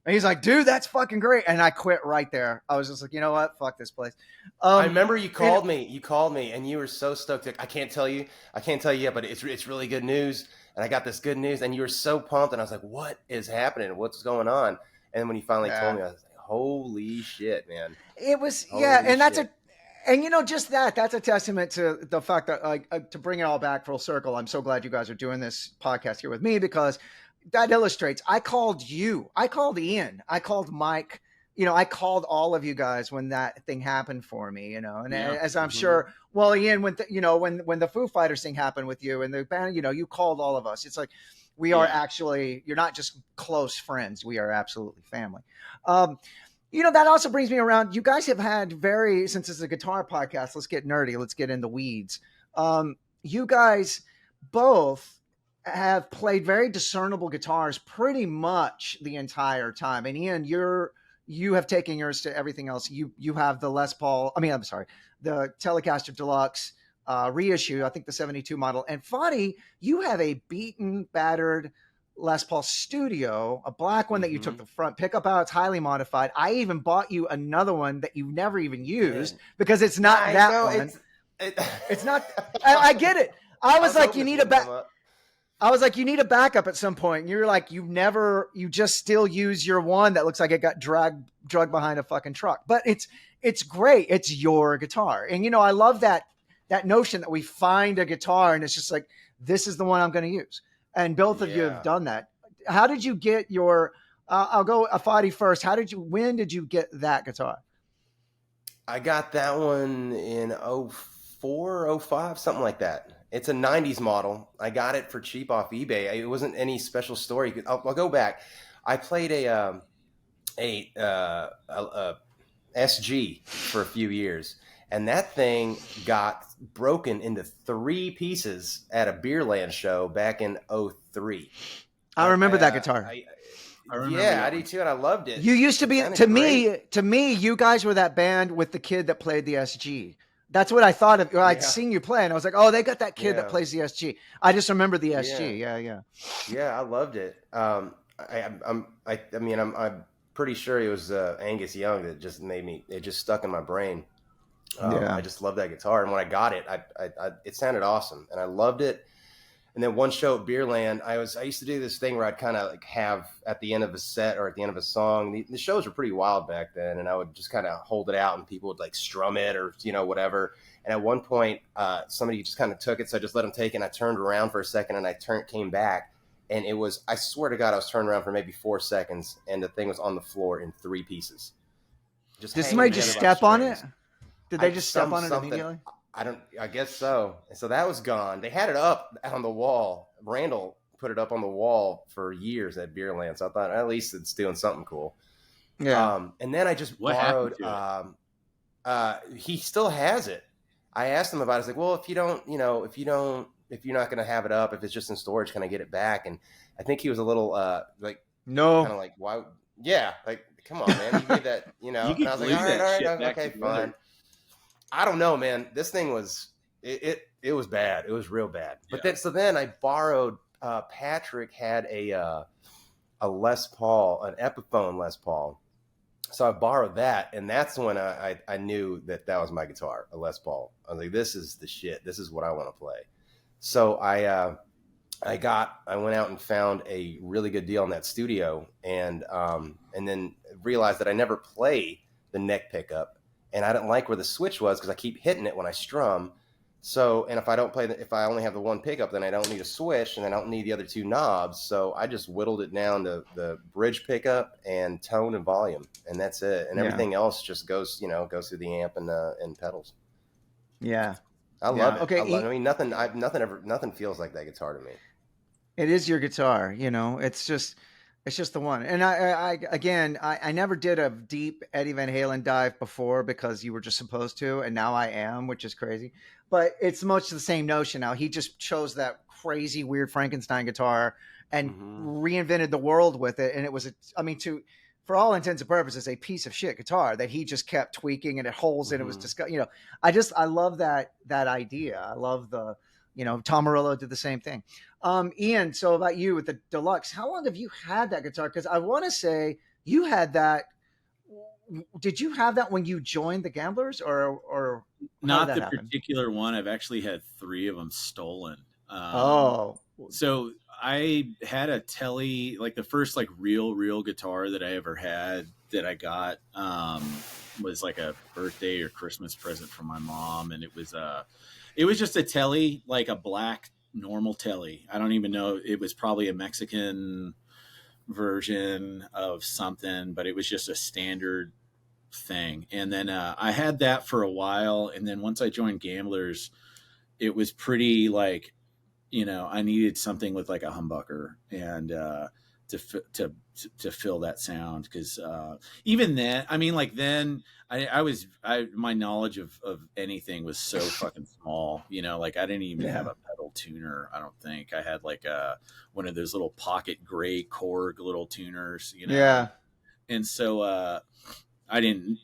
And he's like, dude, that's fucking great. And I quit right there. I was just like, you know what? Fuck this place. I remember you called me. You called me and you were so stoked. I can't tell you yet, but it's really good news. And I got this good news, and you were so pumped, and I was like, what is happening? What's going on? And when you finally told me, I was like, holy shit, man. It was, and that's that's a testament to the fact that, to bring it all back full circle, I'm so glad you guys are doing this podcast here with me, because that illustrates, I called you. I called Ian. I called Mike. I called all of you guys when that thing happened for me, and as I'm sure, well, Ian, when the Foo Fighters thing happened with you and the band, you called all of us. It's like, we are actually, you're not just close friends. We are absolutely family. That also brings me around. You guys have had since it's a guitar podcast, let's get nerdy. Let's get in the weeds. You guys both have played very discernible guitars pretty much the entire time. And Ian, you have taken yours to everything else. You have the Les Paul. I mean, I'm sorry, the Telecaster Deluxe reissue. I think the '72 model. And Fadi, you have a beaten, battered Les Paul Studio, a black one that you took the front pickup out. It's highly modified. I even bought you another one that you've never even used because it's not that one. It's not. I get it. I was like, you need a back. I was like, you need a backup at some point. And you're like, you just still use your one that looks like it got drugged behind a fucking truck. But it's great. It's your guitar. And, I love that notion that we find a guitar and it's just like, this is the one I'm going to use. And both of you have done that. How did you get your, I'll go Fadi first. When did you get that guitar? I got that one in 04, 05, something like that. It's a 90s model. I got it for cheap off eBay. It wasn't any special story. I'll go back. I played a SG for a few years, and that thing got broken into 3 pieces at a Beerland show back in 03. I remember that guitar. I do too, and I loved it. You used to be to me. You guys were that band with the kid that played the SG. That's what I thought of. I'd seen you play, and I was like, "Oh, they got that kid that plays the SG." I just remember the SG. Yeah, I loved it. I'm pretty sure it was Angus Young that just made me. It just stuck in my brain. I just love that guitar, and when I got it, it sounded awesome, and I loved it. And then one show at Beerland, I used to do this thing where I'd kind of like have at the end of a set or at the end of a song. The shows were pretty wild back then, and I would just kind of hold it out, and people would like strum it or whatever. And at one point, somebody just kind of took it, so I just let them take it. And I turned around for a second, and came back, and it was. I swear to God, I was turned around for maybe 4 seconds, and the thing was on the floor in 3 pieces. Did somebody just step on it? Did they just step on it immediately? I guess so. And so that was gone. They had it up on the wall. Randall put it up on the wall for years at Beerland. So I thought at least it's doing something cool. Yeah. And then I just borrowed, he still has it. I asked him about it. I was like, well, if you're not going to have it up, if it's just in storage, can I get it back? And I think he was a little, no, kind of like, why? Yeah. Like, come on, man. You gave that, and I was like, all right, okay, fine. I don't know, man. This thing was it was bad. It was real bad. But then I borrowed. Patrick had a Les Paul, an Epiphone Les Paul. So I borrowed that, and that's when I knew that was my guitar, a Les Paul. I was like, this is the shit. This is what I want to play. So I went out and found a really good deal in that studio, and then realized that I never play the neck pickup. And I didn't like where the switch was because I keep hitting it when I strum. So, and if I don't play, if I only have the one pickup, then I don't need a switch and I don't need the other 2 knobs. So I just whittled it down to the bridge pickup and tone and volume, and that's it. And everything else just goes through the amp and pedals. Yeah, I love it. Okay, nothing feels like that guitar to me. It is your guitar, It's just the one. And I never did a deep Eddie Van Halen dive before because you were just supposed to. And now I am, which is crazy. But it's much the same notion now. He just chose that crazy, weird Frankenstein guitar and reinvented the world with it. And it was, for all intents and purposes, a piece of shit guitar that he just kept tweaking and it holes in. It was disgusting. I love that idea. I love the, Tom Morello did the same thing. Ian, so about you with the Deluxe, how long have you had that guitar? Because I want to say you had that. Did you have that when you joined the Gamblers, or not the particular one? I've actually had 3 of them stolen. So I had a Tele, like the first real guitar that I ever had that I got was like a birthday or Christmas present from my mom, and it was just a Tele, like a black normal Tele. I don't even know. It was probably a Mexican version of something, but it was just a standard thing. And then I had that for a while. And then once I joined Gamblers, it was pretty I needed something with like a humbucker. And to fill that sound. Because even then, I mean, like then my knowledge of anything was so fucking small, you know, like I didn't even have a pedal tuner. I don't think I had like one of those little pocket gray Korg little tuners, you know? Yeah. And so I didn't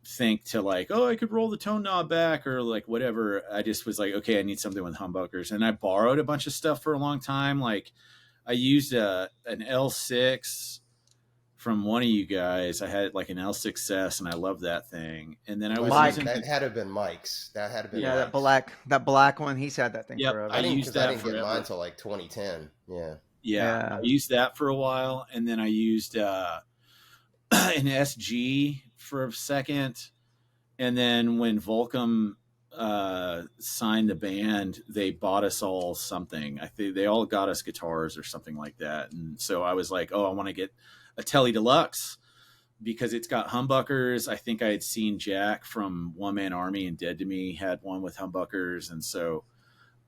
think to like, oh, I could roll the tone knob back or like whatever. I just was like, okay, I need something with humbuckers. And I borrowed a bunch of stuff for a long time. Like I used an L6 from one of you guys. I had like an L6S and I loved that thing. And then I was using that had to have been Mike's. That had to have been Mike's. that black one. He's had that thing Yep, forever. I used that I didn't get forever. mine until like 2010. Yeah. I used that for a while, and then I used an SG for a second, and then when Volcom signed the band, they bought us all something. I think they all got us guitars or something like that, and so I was like, oh, I want to get a Tele Deluxe because it's got humbuckers. I think I had seen Jack from One Man Army and Dead to Me had one with humbuckers, and so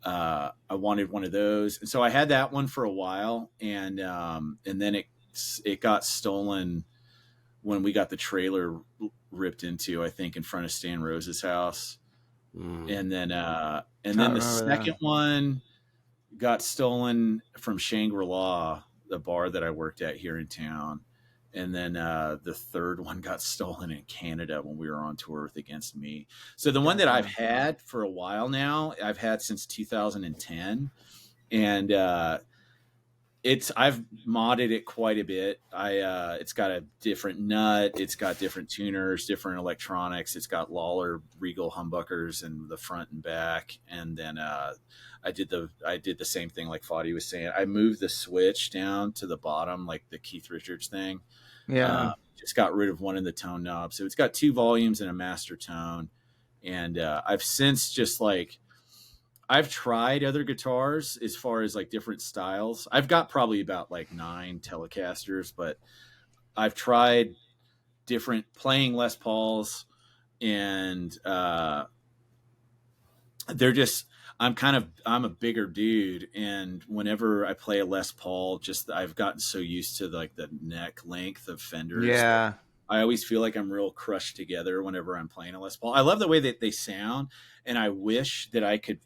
I wanted one of those. And so I had that one for a while, and then it got stolen when we got the trailer ripped into, I think, in front of Stan Rose's house. And then the second one got stolen from Shangri-La, the bar that I worked at here in town. And then the third one got stolen in Canada when we were on tour with Against Me. So the one that I've had for a while now, I've had since 2010, and I've modded it quite a bit. It's got a different nut, it's got different tuners, different electronics. It's got Lawler Regal humbuckers in the front and back, and then I did the same thing like Fadi was saying. I moved the switch down to the bottom, like the Keith Richards thing. Just got rid of one in the tone knob, so it's got 2 volumes and a master tone. And I've since just like I've tried other guitars as far as like different styles. I've got probably about like 9 Telecasters, but I've tried different playing Les Pauls, and they're just I'm a bigger dude, and whenever I play a Les Paul, just I've gotten so used to like the neck length of Fenders. Yeah. I always feel like I'm real crushed together whenever I'm playing a Les Paul. I love the way that they sound, and I wish that I could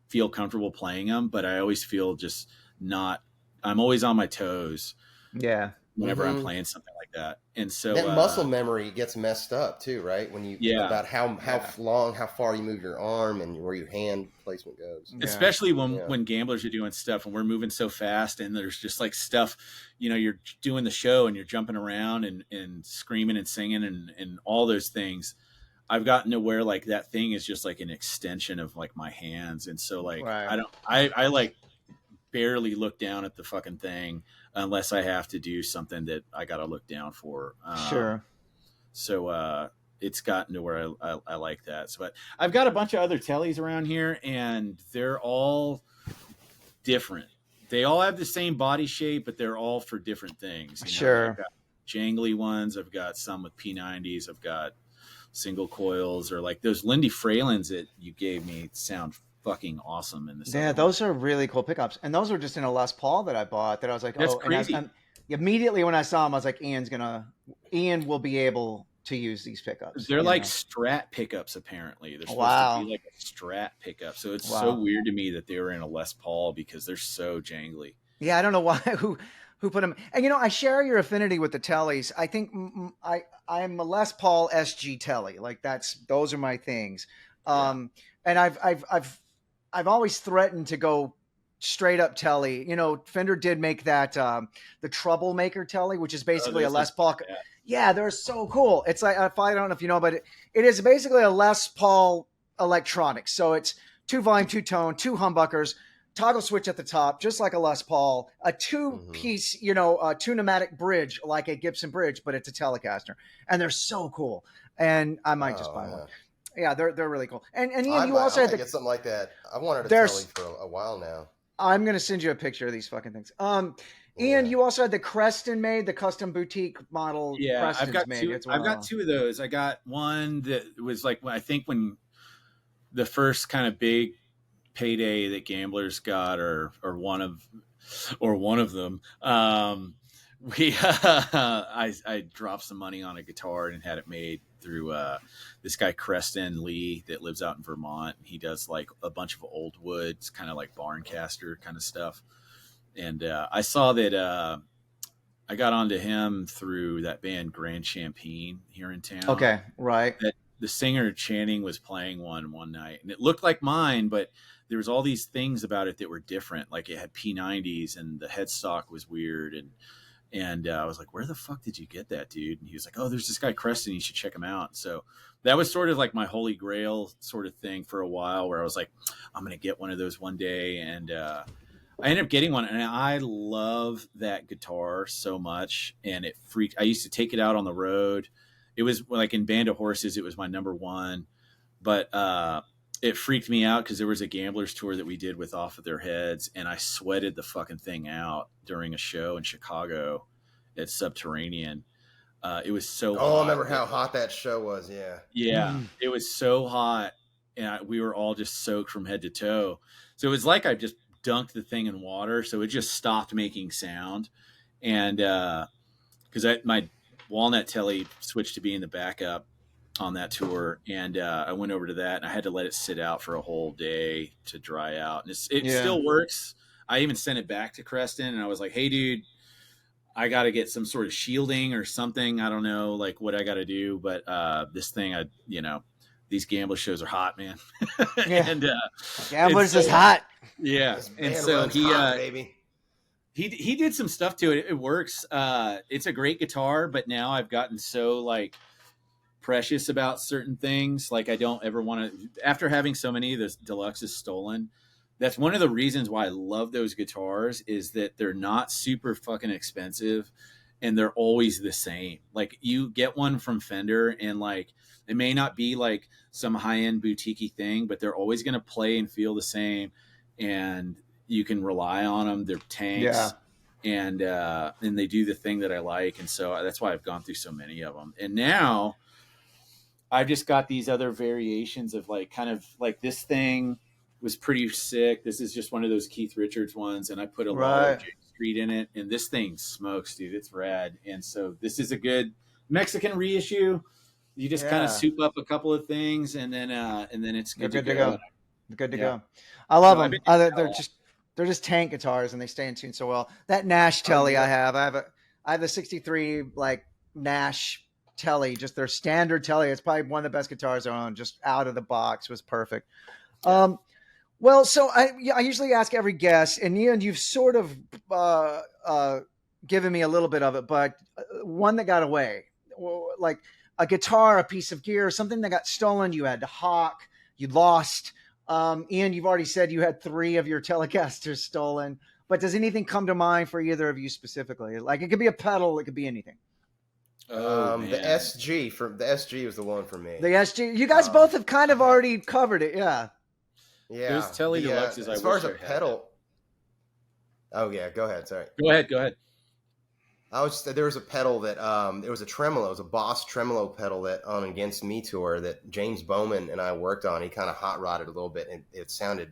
feel comfortable playing them, but I always feel just not. I'm always on my toes. Yeah. Whenever I'm playing something like that, and so that muscle memory gets messed up too, right? When you about how far you move your arm and where your hand placement goes. Especially when gamblers are doing stuff and we're moving so fast, and there's just like stuff, you know, you're doing the show and you're jumping around and screaming and singing and all those things. I've gotten to where like that thing is just like an extension of like my hands, and so like I like barely look down at the fucking thing unless I have to do something that I got to look down for. Sure. So it's gotten to where I like that. So, but I've got a bunch of other Teles around here, and they're all different. They all have the same body shape, but they're all for different things. You know? Sure. I've got jangly ones. I've got some with P90s. I've got single coils, or like those Lindy Fralins that you gave me sound fucking awesome in this. Yeah, those are really cool pickups, and those were just in a Les Paul that I bought. That I was like, that's oh, crazy. And immediately when I saw them, I was like, Ian will be able to use these pickups. They're like Strat pickups, apparently. They're supposed to be like a Strat pickup. So it's so weird to me that they were in a Les Paul because they're so jangly. Yeah, I don't know why who put them. And you know, I share your affinity with the Teles. I think I'm a Les Paul SG Tele. Like those are my things. And I've always threatened to go straight up Tele. You know, Fender did make that the Troublemaker Tele, which is basically a Les Paul. Yeah, they're so cool. It's like, I don't know if you know, but it is basically a Les Paul electronics. So it's 2 volume, 2 tone, 2 humbuckers, toggle switch at the top, just like a Les Paul, a 2-piece, you know, 2 pneumatic bridge, like a Gibson bridge, but it's a Telecaster. And they're so cool. And I might just buy one. Yeah, they're really cool. And Ian, you also had to get something like that. I wanted a Tele for a while now. I'm going to send you a picture of these fucking things. Ian, you also had the Creston made, the custom boutique model. Yeah, I've got 2. I've got 2 of those. I got one that was like, I think when the first kind of big payday that Gamblers got, or one of them, we I dropped some money on a guitar and had it made through this guy Creston Lee that lives out in Vermont. He does like a bunch of old woods, kind of like Barncaster kind of stuff. And I saw that I got onto him through that band Grand Champagne here in town. Okay, right. That the singer Channing was playing one night, and it looked like mine, but there was all these things about it that were different. Like it had P90s, and the headstock was weird, and I was like, "Where the fuck did you get that, dude?" And he was like, "Oh, there's this guy Creston. You should check him out." So that was sort of like my holy grail sort of thing for a while, where I was like, "I'm gonna get one of those one day," and I ended up getting one, and I love that guitar so much. And it freaked. I used to take it out on the road. It was like in Band of Horses, it was my number one, but it freaked me out because there was a Gamblers tour that we did with Off of Their Heads, and I sweated the fucking thing out during a show in Chicago at Subterranean. It was so hot. Oh, I remember how hot that show was. Yeah. Yeah, it was so hot, and we were all just soaked from head to toe. So it was like I just dunked the thing in water, so it just stopped making sound. And because my Walnut Telly switched to being the backup on that tour, and I went over to that, and I had to let it sit out for a whole day to dry out, and it still works. I even sent it back to Creston, and I was like, "Hey, dude, I got to get some sort of shielding or something. I don't know, like what I got to do, but this thing, these Gambler shows are hot, man." Yeah. And Gamblers is hot. yeah, This and band so runs hot, baby. he did some stuff to it. It works. It's a great guitar, but now I've gotten so like precious about certain things. Like I don't ever want to, after having so many of the deluxes stolen. That's one of the reasons why I love those guitars is that they're not super fucking expensive and they're always the same. Like you get one from Fender and like, it may not be like some high-end boutique thing, but they're always going to play and feel the same. And you can rely on them. They're tanks. Yeah. And they do the thing that I like. And so that's why I've gone through so many of them. And now I've just got these other variations of like, kind of like this thing was pretty sick. This is just one of those Keith Richards ones. And I put a lot of J Street in it, and this thing smokes, dude. It's rad. And so this is a good Mexican reissue. You just kind of soup up a couple of things, and then it's good to go. Good to go. I love them. They're just tank guitars, and they stay in tune so well. That Nash Telly I have a 63 like Nash Telly, just their standard Telly. It's probably one of the best guitars I own. Just out of the box was perfect. Well, so I usually ask every guest, and you've sort of given me a little bit of it, but one that got away, like a guitar, a piece of gear, something that got stolen, you had to hawk, you lost. Ian, you've already said you had 3 of your Telecasters stolen, but does anything come to mind for either of you specifically? Like it could be a pedal, it could be anything. The SG was the one for me. The SG, you guys both have kind of already covered it, yeah. Yeah, those Telly Deluxes. As far as a pedal. Oh yeah, go ahead. Sorry. Go ahead. There was a pedal that it was a tremolo. It was a Boss tremolo pedal that on Against Me tour that James Bowman and I worked on. He kind of hot rodded a little bit, and it sounded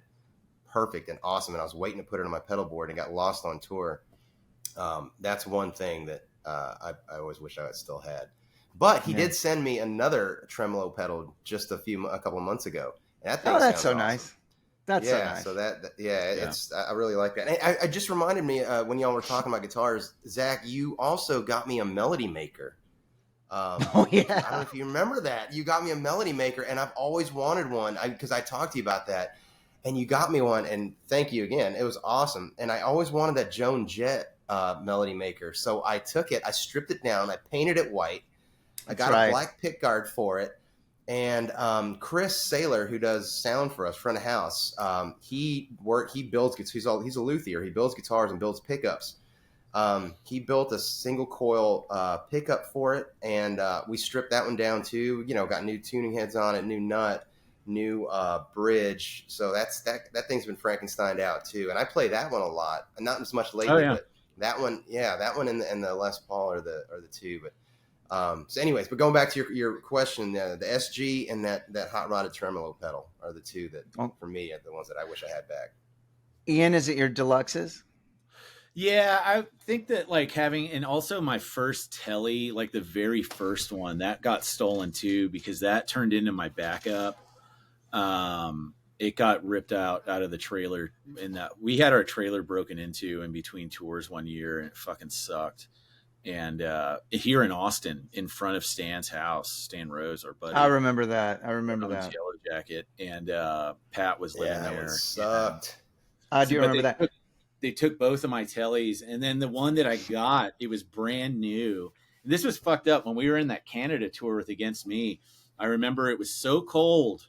perfect and awesome. And I was waiting to put it on my pedal board, and got lost on tour. That's one thing that I always wish I still had. But he did send me another tremolo pedal just a couple of months ago. And that thing that's so awesome. Nice. That's so nice. So it's I really like that. And I just reminded me when y'all were talking about guitars, Zach, you also got me a Melody Maker. Oh yeah, I don't know if you remember that. You got me a Melody Maker, and I've always wanted one because I talked to you about that, and you got me one. And thank you again. It was awesome, and I always wanted that Joan Jett Melody Maker. So I took it, I stripped it down, I painted it white, I got a black pickguard for it. And Chris Saylor, who does sound for us, front of house, he builds guitars. He's a luthier. He builds guitars and builds pickups. He built a single coil pickup for it, and we stripped that one down too. Got new tuning heads on it, new nut, new bridge. So that thing's been Frankensteined out too. And I play that one a lot, and not as much lately, but that one and the Les Paul are the two, but. So anyways, but going back to your question, the SG and that hot rodded tremolo pedal are the two that for me are the ones that I wish I had back. Ian, is it your Deluxes? Yeah, I think that like having, and also my first telly, like the very first one, that got stolen too because that turned into my backup. It got ripped out of the trailer, and that we had our trailer broken into in between tours one year, and it fucking sucked. And here in Austin, in front of Stan's house, Stan Rose, our buddy, I remember that. I on remember his that. Yellow Jacket, and Pat was living Yeah, that there. one sucked. I do But remember that. they took both of my tellies, and then the one that I got, it was brand new. And this was fucked up when we were in that Canada tour with Against Me. I remember it was so cold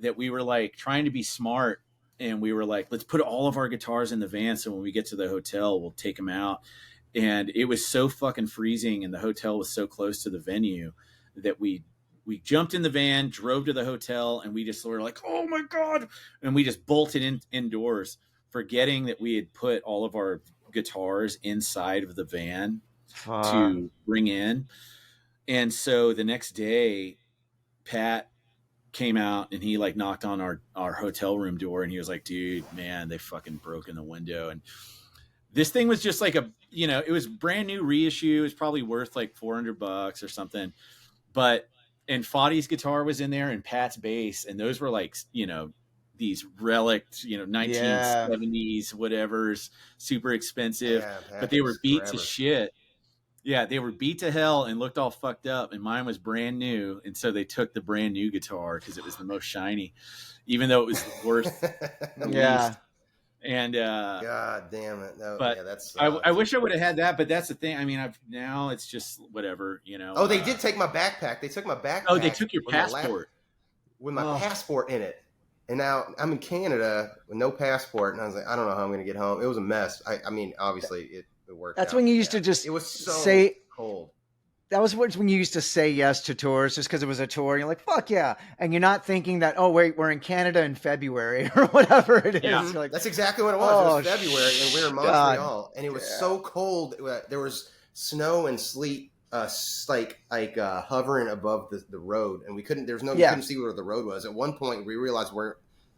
that we were like trying to be smart, and we were like, let's put all of our guitars in the van so when we get to the hotel we'll take them out. And it was so fucking freezing, and the hotel was so close to the venue that we jumped in the van, drove to the hotel, and we just were like, oh my god, and we just bolted indoors, forgetting that we had put all of our guitars inside of the van to bring in. And so the next day, Pat came out and he like knocked on our hotel room door, and he was like, dude, man, they fucking broke in the window. And this thing was just like it was brand new reissue. It was probably worth like $400 or something. And Foddy's guitar was in there, and Pat's bass, and those were like, these relics, 1970s whatever's, super expensive, Yeah, but they were beat forever. to shit. Yeah, they were beat to hell and looked all fucked up, and mine was brand new, and so they took the brand new guitar because it was the most shiny, even though it was worth the Yeah. least. And God damn it! No, but yeah, that's. I wish I would have had that, but that's the thing. I mean, now it's just whatever, Oh, they did take my backpack. They took my backpack. Oh, they took your with my passport. with my Oh. passport in it. And now I'm in Canada with no passport, and I was like, I don't know how I'm going to get home. It was a mess. I mean, obviously it worked. That's out. when you used to just It was so say cold. that was when you used to say yes to tours just because it was a tour. You're like, fuck yeah. And you're not thinking that, oh, wait, we're in Canada in February or whatever it is. Yeah. You're like, That's exactly what it was. Oh, It was February, and we were in God. Montreal, and it was Yeah. so cold. There was snow and sleet, hovering above the road, and we couldn't. There's no. You Yeah. couldn't see where the road was. At one point, we realized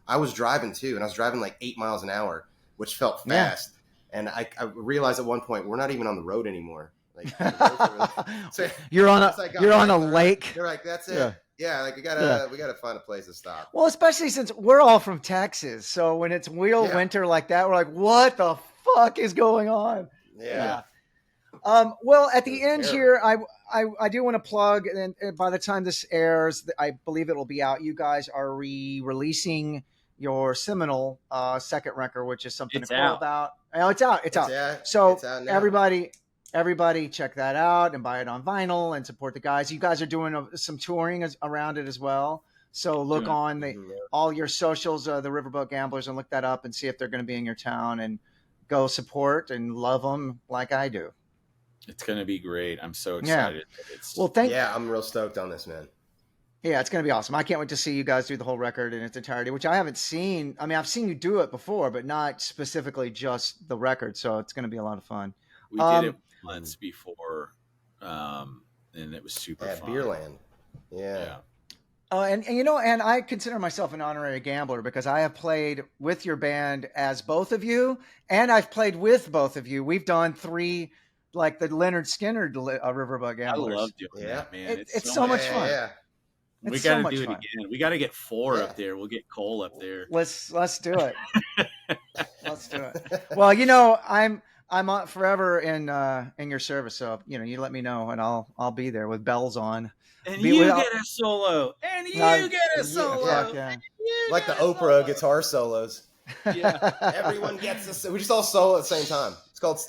I was driving too, and I was driving like 8 miles an hour, which felt Yeah. fast. And I realized at one point we're not even on the road anymore. Like the roads are really- so you're on once I got you're on back a to the- lake. They're like, that's it. Yeah. Yeah, like we gotta Yeah. find a place to stop. Well, especially since we're all from Texas. So when it's real Yeah. winter like that, we're like, what the fuck is going on? Yeah. Well, at the It was end terrible. here, I do want to plug, and by the time this airs, I believe it'll be out. You guys are releasing your seminal second record, which is something It's to call out. about. Oh, it's out. It's out. out. So It's out now. everybody check that out and buy it on vinyl and support the guys. You guys are doing some touring around it as well. So look Yeah. on Mhm. all your socials, the Riverboat Gamblers, and look that up and see if they're going to be in your town, and go support and love them like I do. It's gonna be great. I'm so Yeah. excited. It's Well, thank Yeah, I'm real stoked on this, man. Yeah, it's going to be awesome. I can't wait to see you guys do the whole record in its entirety, which I haven't seen. I mean, I've seen you do it before, but not specifically just the record. So it's going to be a lot of fun. we did Um, it once before, and it was super At fun. Beerland. Yeah. Yeah. And I consider myself an honorary gambler because I have played with your band as both of you, and I've played with both of you. We've done 3, like the Leonard Skinner Riverboat I Gamblers. love doing Yeah. that, man. It's so much fun. Yeah. We It's got so to much do it fun. again. We got to get 4 Yeah. up there. We'll get Cole up there. Let's do it. Let's do it. Well, I'm forever in your service, so you let me know, and I'll be there with bells on. And Be you without- get a solo. And you Uh, get a solo. Fuck yeah. You Like the get a Oprah solo. guitar solos. Yeah. Everyone gets we just all solo at the same time.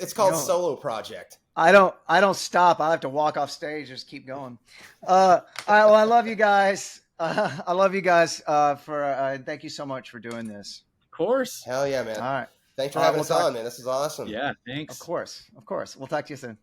It's called No. Solo Project. I don't stop. I have to walk off stage, just keep going. All right, well, I love you guys. I love you guys thank you so much for doing this. Of course. Hell yeah, man. All right. Thanks for All right, having we'll us talk- on, man. This is awesome. Yeah, thanks. Of course. We'll talk to you soon.